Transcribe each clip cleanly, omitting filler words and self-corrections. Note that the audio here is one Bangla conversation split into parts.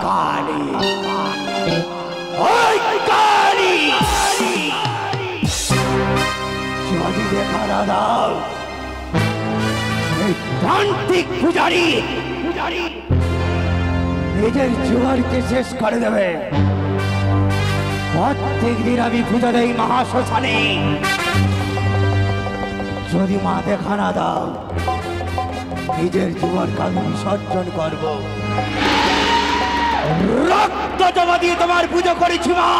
কালী ওই কালী যদি দেখা না দাও এই তান্ত্রিক পূজারী নিজের জীবনকে শেষ করে দেবে। প্রত্যেক দিন আমি পুজো দেই মহাশ্মশানে, যদি মা দেখা না দাও নিজের জীবনকে আমি বিসর্জন করব। রক্ত জমা দিয়ে তোমার পুজো করেছি মা,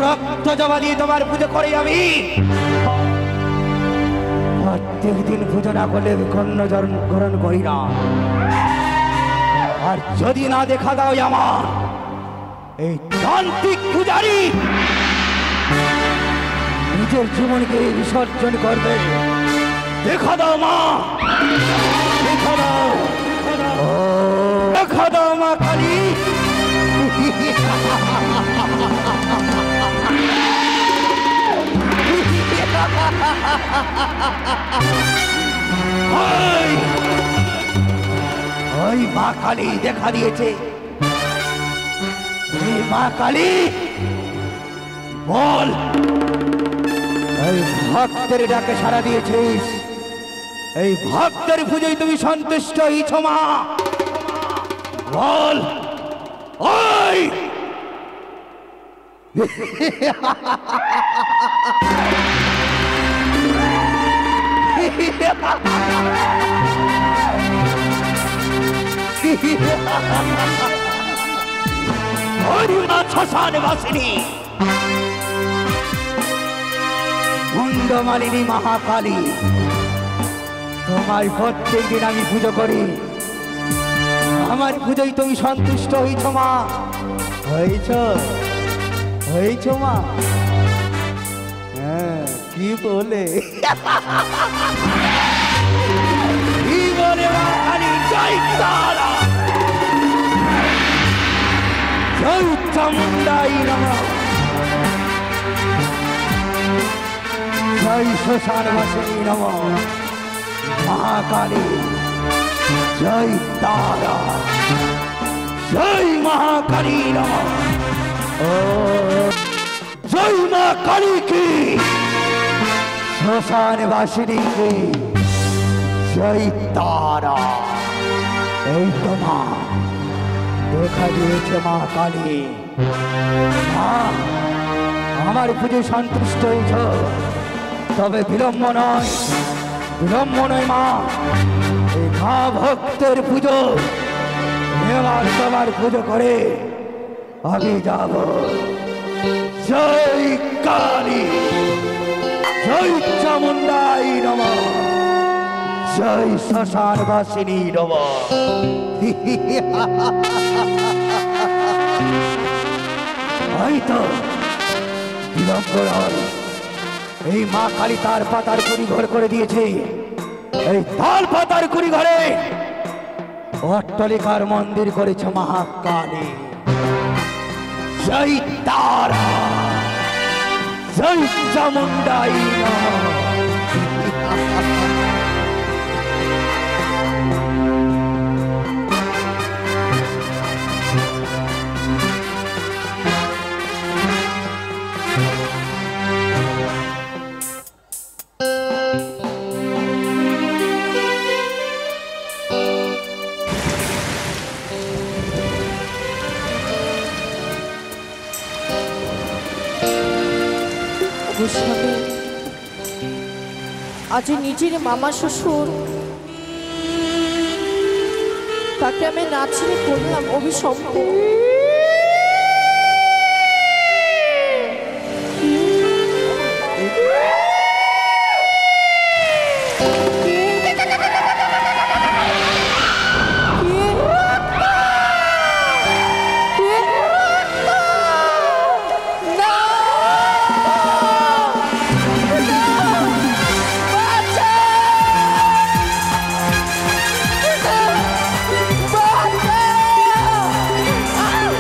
রক্ত জমা দিয়ে তোমার পুজো করি আমি। প্রত্যেক দিন পুজো না করলে কন্য গ্রহণ করি না। আর যদি না দেখা দাও আমার এই তান্ত্রিক পূজারী নিজের জীবনকে বিসর্জন করবে। দেখা দাও মা, দেখা দাও, দেখা দাও মা কালী। ওই মা কালী দেখা দিয়েছে। এই মা কালী বল, এই ভক্তের ডাকে সাড়া দিয়েছিস, এই ভক্তের পুজোয় তুমি সন্তুষ্ট হয়েছ মা? বল ওই শ্মশান বাসিনী মুন্ডমালিনী মহাকালী, তোমার প্রত্যেক দিন আমি পুজো করি, আমার পুজোয় তুমি সন্তুষ্ট হয়েছ মা? হয়েছ হয়েছ মা? হ্যাঁ, কি বলে কি বলে মা কালী? জয় তারা, জয় চামুন্ডাই নমঃ, জয় শ্মশানবাসিনী নমঃ, মহাকালী জয় তারা, জয় মহাকালী নমঃ। ও জয় মা কালী কি, শ্মশানবাসিনী কি, জয় তারা। এই তো মা দেখা দিয়েছে মা কালী। মা আমার পুজো সন্তুষ্ট হয়েছ, তবে বিলম্ব নয়, বিলম্ব নয় মা। এই মা ভক্তের পুজো এবার তোমার পুজো করে আমি যাব। জয় কালী, জয় চামুন্ডাই নমঃ, জয় শ্মশানবাসিনী নমঃ। হয়তো বিলম্ব নয়, এই মা কালী তার পাতার কুড়ি ঘর করে দিয়েছে। এই তাল পাতার কুড়ি ঘরে অট্টালিকার মন্দির করেছে মহাকালী। জয় তারা, জয় চামুন্ডাই নমঃ। আজ নিজের মামা শ্বশুর, তাকে আমি নাচিয়ে করলাম অভিসম্ভব। Ah!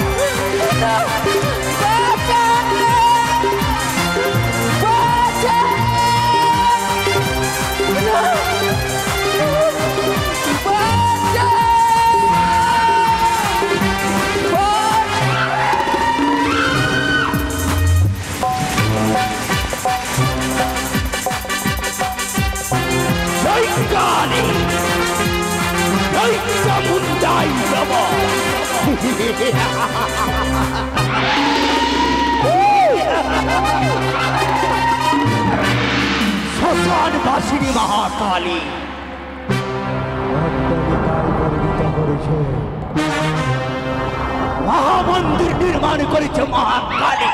শ্মশান বাসিনী মহাকালী করেছে, মহামন্দির নির্মাণ করেছে মহাকালী।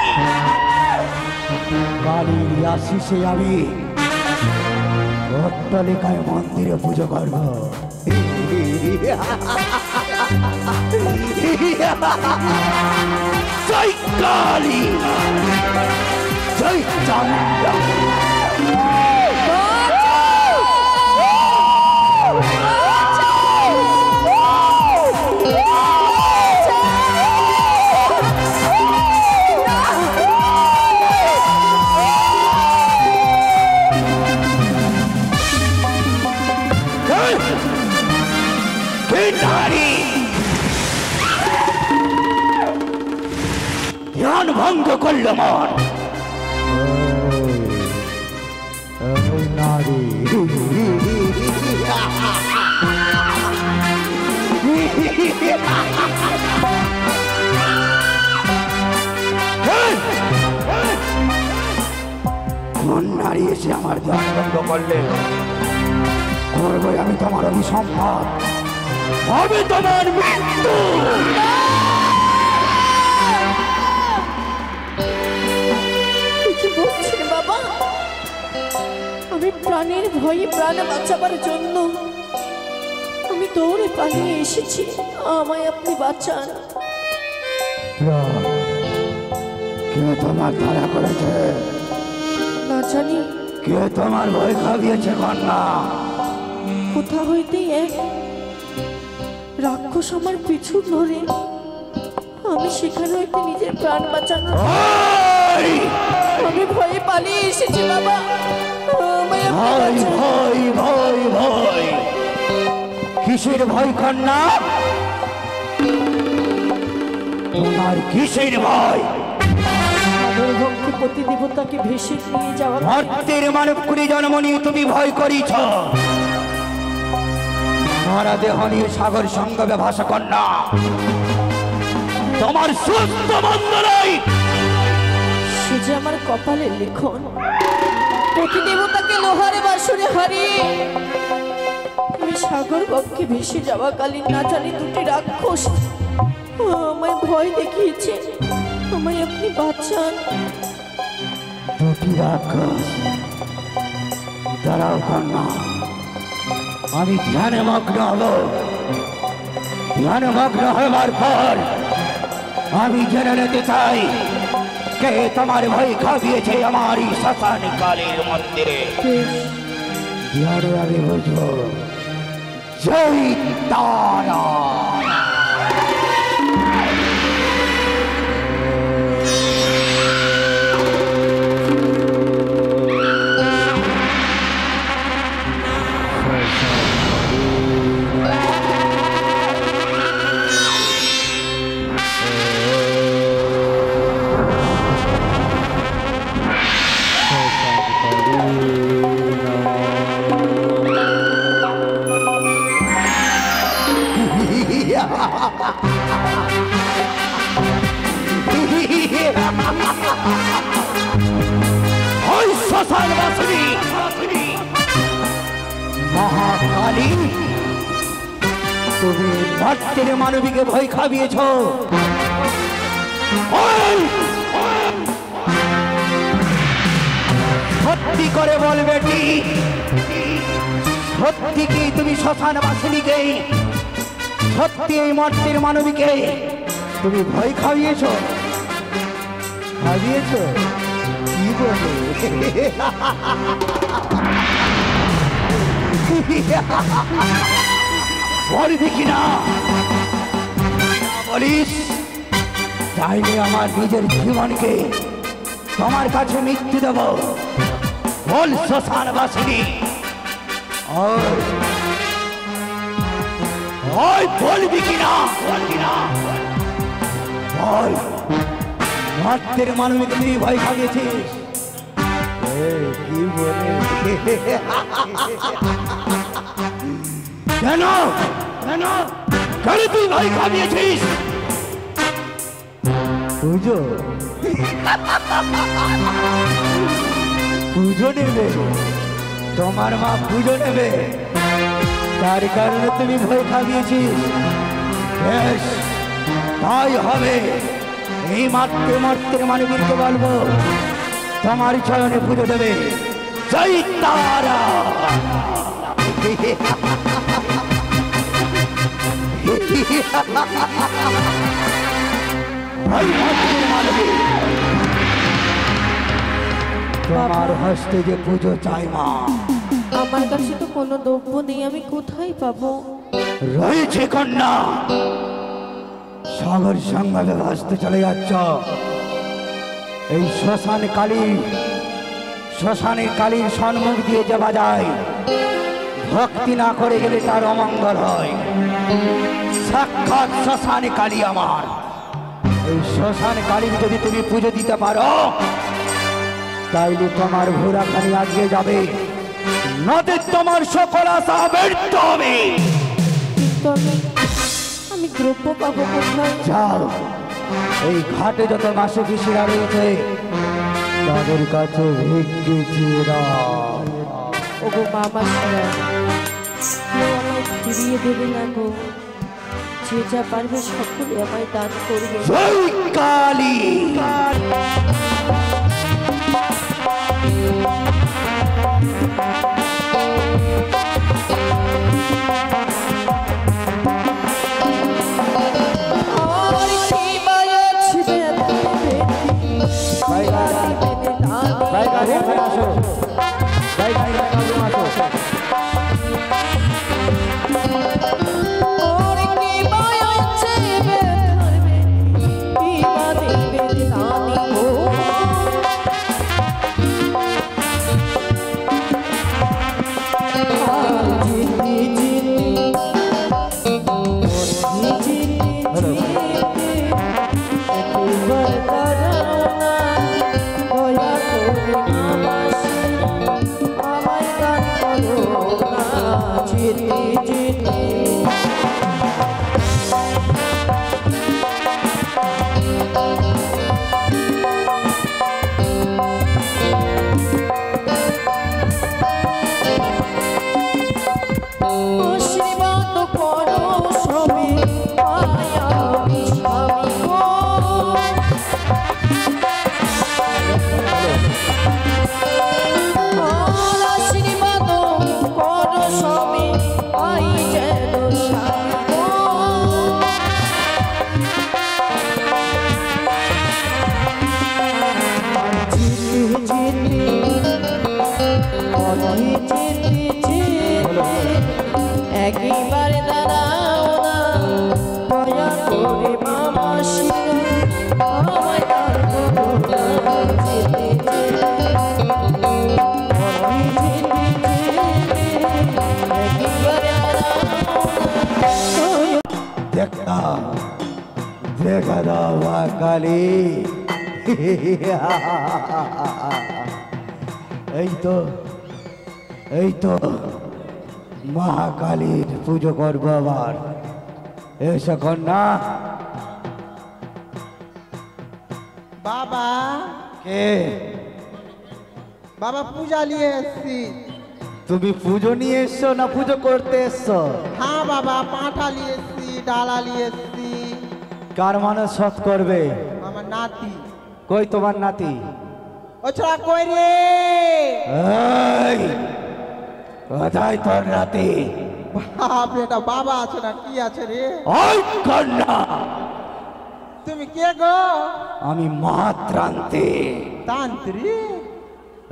কালীর আশিসে আমি অট্টালিকায় মন্দিরে পুজো করব। জয় কালী, জয় চামুণ্ডা। ধ্যান ভঙ্গ করল মন নারী। কোন নারী এসে আমার ধ্যান ভঙ্গ করলে? করবো আমি তোমার অভিসম্পাদ, হবে তোমার মৃত্যু। কি বলছেন বাবা? আমি প্রাণের ভয়ে প্রাণ বাঁচাবার জন্য আমি দৌড়ে পালিয়ে এসেছি, আমায় আপনি বাঁচান। কে তোমার ধরা করেছে? না জানি। কে তোমার ভয় খাইয়েছে কন্যা? কোথা হইতে এক রাক্ষস আমার পিছু ধরে, আমি সেখানে হইতে নিজের প্রাণ বাঁচানোর আমি ভয়ে পালিয়ে এসেছি বাবা। ভয় ভয় ভয় ভয়, কিসের ভয় কন্যা? তোমার কিসের ভয়? ভক্তি প্রতি দেবতাকে ভেসে নিয়ে যাওয়া, মর্তের মানব করে জন্ম নিয়ে তুমি ভয় করিছ। মারা দেহ নিয়ে সাগর সঙ্গমে ভাষা কন্যা, তোমার সুস্থ বন্ধ নাই। সে যে আমার কপালের লিখন। প্রতি দেবতাকে লোহারে বাসরে হারিয়ে আমি সাগর বক্ষে ভেসে যাওয়া কালীন না জানি দুটি রাক্ষস আমায় ভয় দেখিয়েছে, আমায় আপনি বাঁচান। দুটি রাক্ষস? দাঁড়াও কন্যা, আমি ধ্যানে মগ্ন হব। ধ্যানে মগ্ন হবার পর আমি জেনে নিতে চাই কে তোমার ভয় খাবিয়েছে আমার এই শ্মশান কালীর মন্দিরে। ধ্যানে আমি বুঝবো। জয় তারা। মহাকালী, তুমি ভক্তের মানবীকে ভয় খাবিয়েছ। সত্যি করে বলবে কি? সত্যি কি তুমি শ্মশান বাসিনীকে, সত্যি এই মর্তের মানবীকে তুমি ভয় খাইয়েছ? খাইয়েছ? কি বলে? বলবি কিনা? বলিস চাইলে আমার নিজের জীবনকে তোমার কাছে মৃত্যু দেব। বল শ্মশান বাসিনী, বলবি কিনা? বলবি না? বল, মর্তের মানবীকে তুই ভয় খাইয়েছিস। কি বলে? কেন কেন কেন তুই ভয় খাইয়েছিস? পুজো পুজো নেবে? তোমার মা পুজো নেবে, তার কারণে তুমি ভয় খাবিয়েছিস। বেশ, তাই হবে। এই মাত্রে মাত্রে মানবীরকে বলবো তোমার চরণে পুজো দেবে। জয় তারা। তোমার হস্তে যে পুজো চাই মা। আমার কাছে তো কোনো দ্রব্য নেই, আমি কোথায় পাবো? রয়েছে কন্যা, সাগর সংবাদে ভাসতে চলে যাচ্ছ। এই শ্মশানের কালীর সম্মুখ দিয়ে যাওয়া যায়, ভক্তি না করে গেলে তার অমঙ্গল হয়। সাক্ষাৎ শ্মশান কালী আমার। এই শ্মশান কালীর যদি তুমি পুজো দিতে পারো, তাইলে তোমার ঘোড়াখানি আগিয়ে যাবে, নদে তোমার সকল আশা ব্যর্থ হবে। কিন্তু আমি দ্রব্য পাবো কোথায়? যাও, এই ঘাটে যত মাসে পিসিরা রয়েছে তাদের কাছে ভিক্ষে চেয়ে দাও। ওগো বাবা সারা, কেউ আমায় ফিরিয়ে দেবে না গো। যে যা পারবে সকলে আমায় দান করবে। জয় কালী। একবার দাঁড়াও না, দয়া করে মামা শিরো আমায় দান করো না। যেতে যেতে দেখা দাও মা কালী। এই তো মহাকালীর পুজো করবো আবার। এসো কন্যা। বাবা, কে? বাবা পূজা নিয়ে এসছি। তুমি পুজো নিয়ে এসছো না পুজো করতে এসছো? হ্যাঁ বাবা, পাঁঠা নিয়ে এসছি, ডালা নিয়ে এসছি। কার মানুষ সৎ করবে? আমার নাতি। কই তোমার নাতি? ও ছোড়া কই রে? এই, কোথায় তোর নাতি? বাপ রে, এটা বাবা আছে না কি আছে রে? ওই কন্যা, তুমি কে গো? আমি মহাত্রান্তে তান্ত্রিক।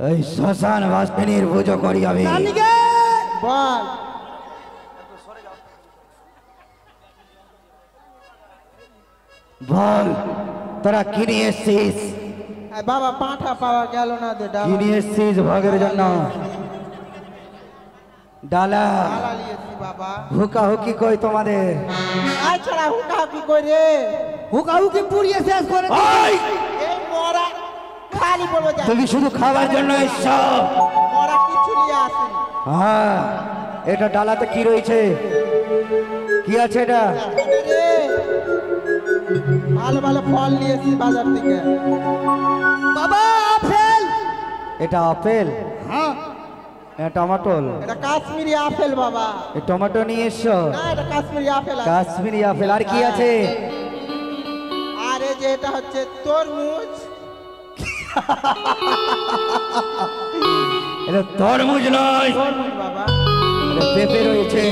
এই শ্মশান বাসিনীর পুজো করি আমি। বল। বল, তোরা কি নিয়ে এসছিস? বাবা পাঁঠা পাওয়া গেল না দে, কি ডালা নিয়ে এসছিস ভোগের জন্য? ডালা। ডালা নিয়ে এসছি বাবা। হুকা হুকি কই তোমাদের? আই ছোড়া হুকা কি কই রে? হুকা হুকি পুড়িয়ে শেষ করে এই মরা খালি বলবো যা। তুমি শুধু খাবার জন্য এসছো? মরা কিছু নিয়ে আসেনি। হ্যাঁ, এটা ডালাতে কি রয়েছে? কি আছে এটা? রে ভালো ভালো ফল নিয়ে এসেছি বাজার থেকে। বাবা আপেল। এটা আপেল? হ্যাঁ। এটা টমেটোল? এটা কাশ্মীরি আপেল বাবা। এই টমেটো নিয়ে এসছো? না, এটা কাশ্মীরি আপেল আছে। কাশ্মীরি আপেল। আর কি আছে? আর এই যে এটা হচ্ছে তরমুজ। এটা তরমুজ নয়, তরমুজ বাবা। এটা পেঁপে রয়েছে।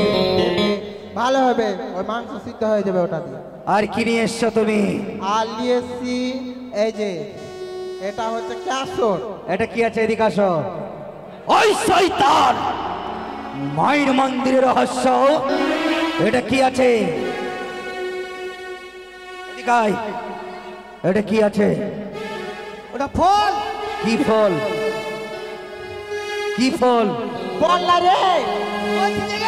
ভালো হবে, ওই মাংস সিদ্ধ হয়ে যাবে ওটা দিয়ে। আর কি নিয়ে এসছো তুমি? আর নিয়ে এসেছি এই যে এটা হচ্ছে ক্যাশর। এটা কি আছে? এদিকে আসো। ওই শয়তান, মায়ের মন্দিরের রহস্য। এটা কি আছে? এদিকে আয়। এটা কি আছে? ওটা ফল। কি ফল? কি ফল? ফল না রে,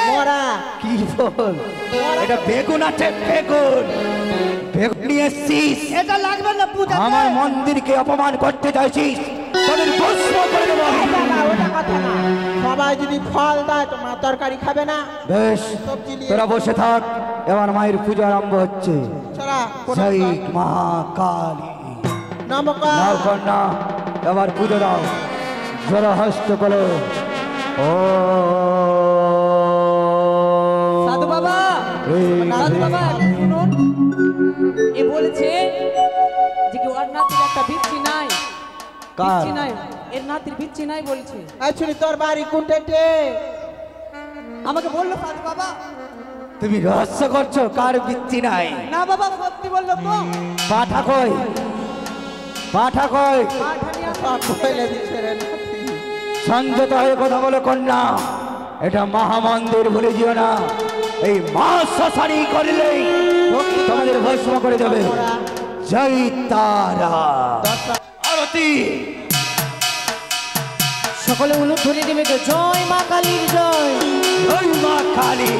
মরা। কি ফল? এটা বেগুন আছে, বেগুন। বেগুন নিয়ে এসছিস? এটা লাগবে না পূজা। আমার মন্দিরকে অপমান করতে চাইছিস? তোদের ভস্ম করে দেবো আমি। ওটা কথা না। সবাই যদি ফল দেয় তো মা তরকারি খাবে না। বেশ, সবজি নিয়ে তোরা বসে থাক, এবার মায়ের পুজো আরম্ভ হচ্ছে। ছড়া জয় মহাকালী। নমস্কার। নাও কন্যা, এবার পুজো দাও। জোড়া হস্ত বলো। ও সাধু বাবা, সাধু বাবা শুনুন, এ বলেছে যে কি ওর নাতির একটা বিচ্ছি নাই। কার? বিচ্ছি নাই, এর নাতির বিচ্ছি নাই বলছে। আচ্ছা, তোর বাড়ি কোনটাতে? আমাকে বললো সাধু বাবা। তুমি রহস্য করছো? কার বৃত্তি নাই? না বাবা, সত্যি বললো তো। পাঠা কই? পাঠা কই? সব বলে দিচ্ছে রে নাতি। সংযত হয়ে কথা বলো কন্যা। এটা মহামন্দির, ভুলে যেও না। এই মা শ্মশানি করলেই তোমাদের ভস্ম করে দেবে। জয় তারা। আরতি। সকলে উলুধ্বনি দেবে তো, জয় মা কালীর জয়। জয় মা কালী।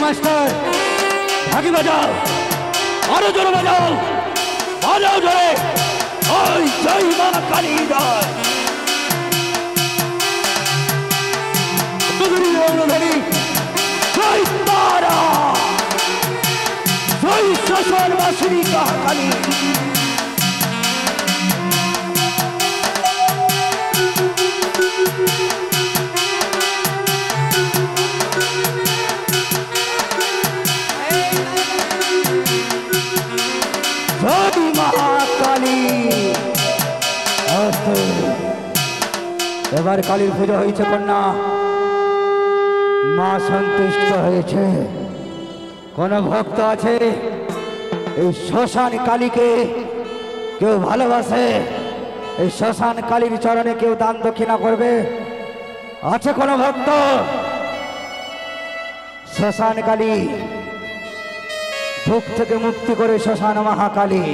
মাস্টার, ঢাকি বাজাও, আরো জোরে বাজাও, বাজাও জোরে। ওই জয় মা কালী জয়। জয় তারা, জয় শ্মশান বাসিনী কালী। এবার কালীর পুজো হয়েছে কন্যা, মা সন্তুষ্ট হয়েছে। কোন ভক্ত আছে এই শ্মশান কালীকে কেউ ভালোবাসে? এই শ্মশান কালীর চরণে কেউ দান দক্ষিণা করবে? আছে কোন ভক্ত? শ্মশান কালী দুঃখ থেকে মুক্তি করে শ্মশান মহাকালী,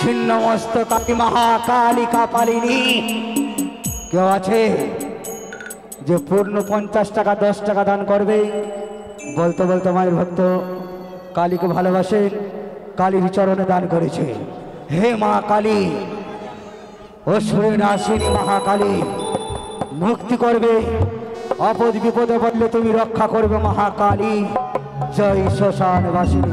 ছিন্ন মস্ত কালী মহাকালিকা পালিনী। কেউ আছে যে পূর্ণ 50 টাকা 10 টাকা দান করবে? বলতে বলতে মায়ের ভক্ত কালীকে ভালোবাসে, কালীর চরণে দান করেছে। হে মা কালী, অসুরে নাশিনী মহাকালী, মুক্তি করবে, আপদ বিপদে বললে তুমি রক্ষা করবে মহাকালী। জয় শ্মশান বাসিনী।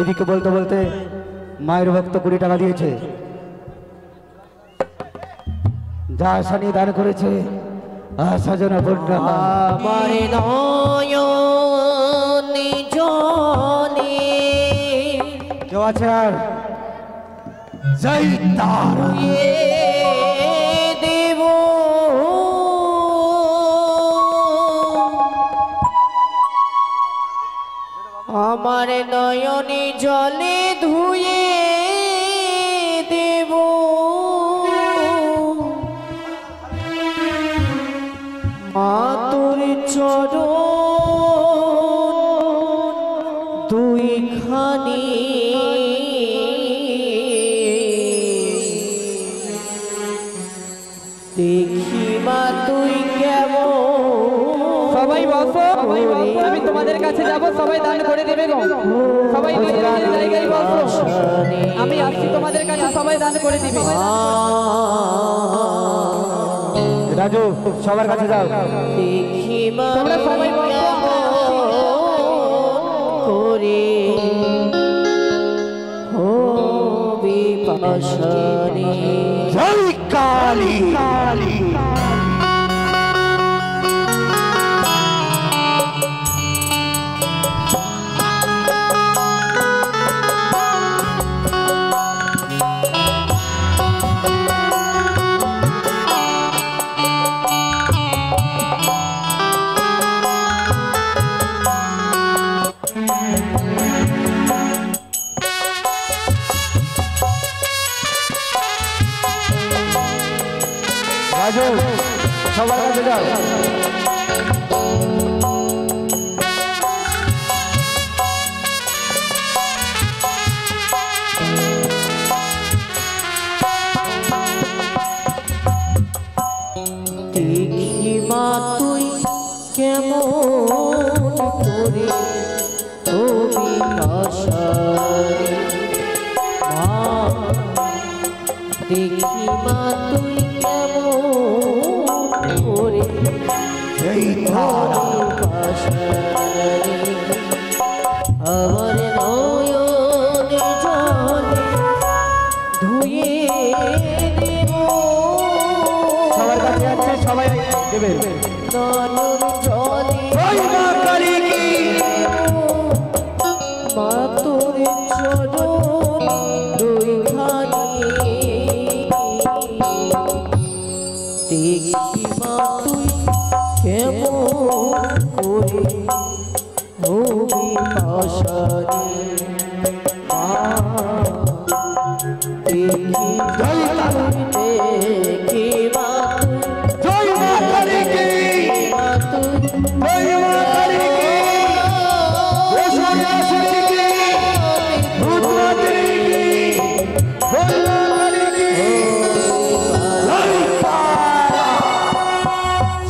এদিকে বলতে বলতে মায়ের ভক্ত 20 টাকা দিয়েছে, যা আশা নিয়ে দান করেছে আশা যেন পূর্ণ হয়। আমার নয়নে জলে কেউ আছে আর? জয় তারা। দেব আমার নয়নে জলে ধুয়ে দেব মা তোর চরণ তুই খানি দেখি মা তুই কেমন। সবাই বসো, আমি তোমাদের কাছে যাব, সবাই দান করে দেবে গো। সবাই নিজের নিজের জায়গায় বসো, আমি আসছি তোমাদের কাছে, সবাই দান করে দিবে। রাজু সবার কাছে যাও। দেখি মা তোমরা সবাই বসো, করে হবি পাশানি। জয় কালী কালী। রাজু সবার কাছে যাও। দেখি মা তুই কেমন করে হবি পাশানি। মা দেখি মা তুই কেমন করে জয় তারা। পাশানি। আমার নয়নে জলে ধুয়ে দেব। সবার কাছে আছে, সবাই দেবে। নয়ন জলে জয় মা কালী কি। মা তোর চরণ দুইখানি। দেখি মা তুই কেমন করে হবি পাশানি। মা দেখি জয় তারা। দেখি মা তুই জয় মা কালী কি। মা তুই জয় মা কালী কি। বসুনাসুরি কি। ভূতনাথী কি। জয় মা কালী কি। জয় তারা।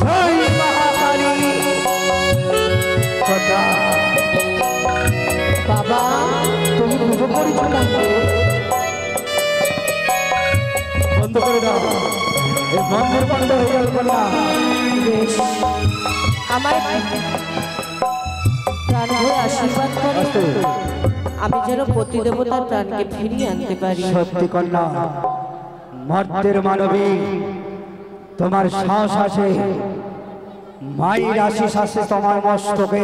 জয় মহাকালী। কথা বাবা তুমি পুজো করেছো না? বন্ধ করে দাও, এই মন্দির বন্ধ হয়ে গেল না। বেশ আমার প্রাণ ভরে আশীর্বাদ করো, আমি যেন প্রতিদেবতার প্রাণকে ফিরিয়ে আনতে পারি। সত্যি কন্যা, মর্তের মানবী তোমার শ্বাস আছে, মায়ের আশিস আছে তোমার মস্তকে।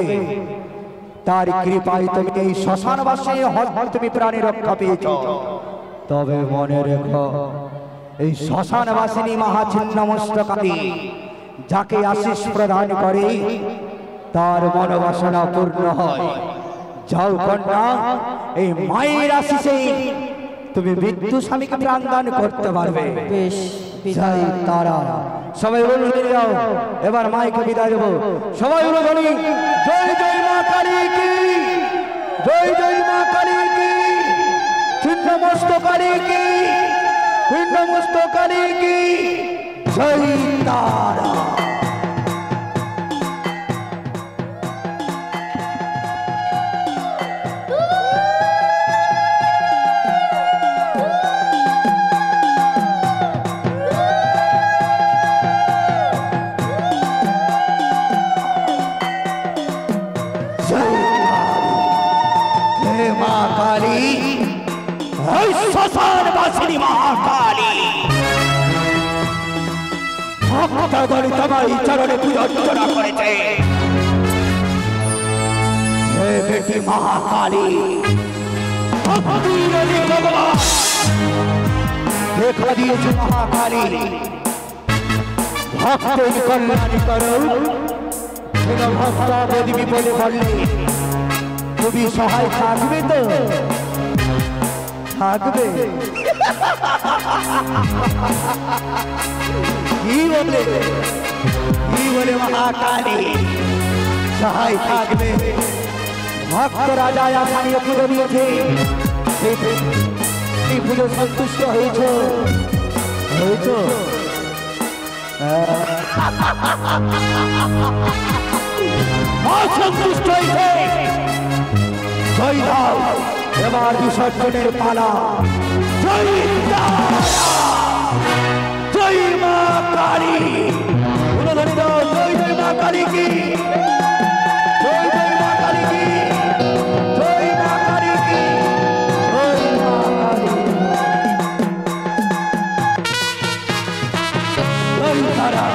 তার কৃপায় তুমি এই শ্মশানবাসে তুমি প্রাণী রক্ষা পেয়েছ। তবে মনে রেখো, এই শ্মশানবাসিনী মহাচিহ্ন মস্তকালী যাকে আশিস প্রদান করে তার মনোবাসনা পূর্ণ হয়। যাও কন্যা, এই মায়ের আশিসে তুমি মৃত্যু স্বামীকে প্রাণদান করতে পারবে। বেশ জয় তারা। সবাই বলুন যাও, এবার মাইকে বিদায় দেবো। সবাই বলো বলি, জয় জয় মা কালী কি। জয় জয় মা কালী কি। ছিন্নমস্ত কালী কি। ছিন্নমস্ত কালী কি। জয় তারা। শ্মশানবাসিনী মহাকালী ভক্তগণ তোমার চরণে পূজা অর্চনা করেছে। হে বেটি মহাকালী, ভগবান দেখা দিয়েছে মহাকালী, ভক্তের কল্যাণ করো। ভক্ত যদি বিপদে পড়লে তুমি সহায় থাকবে তো? থাকবে। কি বলে মহাকালী, সহায় থাকবে। ভক্ত রাজা আসানিয়ে পুজো দিয়েছে, এই পুজো সন্তুষ্ট হয়েছে হয়েছে অসন্তুষ্ট হয়েছে। জয় দাও, এবার বিসর্জনের পালা। জয় তারা, জয় মা কালী, উলুধ্বনি দাও, জয় জয় মা কালী কি, জয় জয় মা কালী কি, জয় মা কালী কি, জয় মা কালী, জয় তারা।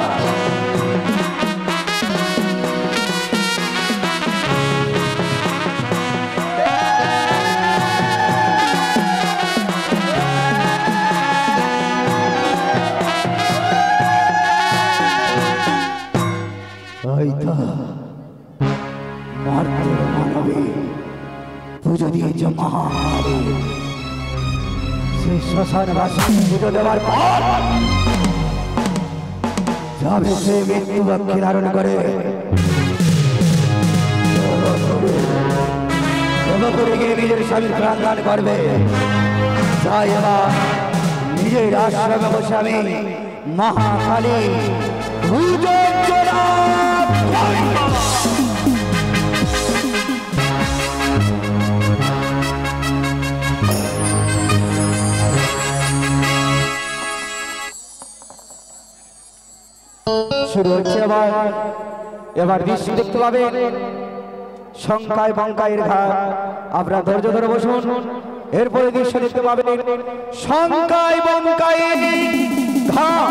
মানবে পুজো দিয়েছে মহাকালী, সেই শ্মশানবাসী পুজো দেওয়ার পর যাবে সে মৃত্যু বক্ষে ধারণ করে গিয়ে নিজের স্বামীর প্রাণ দান করবে। তাই এবার নিজের আশ্রমে বসে আমি মহাকালী পুজো শুরু হচ্ছে। এবার দৃশ্য দেখতে পাবে শঙ্কায় বঙ্কায়ের ঘাট। আপনারা ধৈর্য ধরে বসুন, এরপরে দৃশ্য দেখতে পাবেন শঙ্কায় বঙ্কায়ের ঘাট।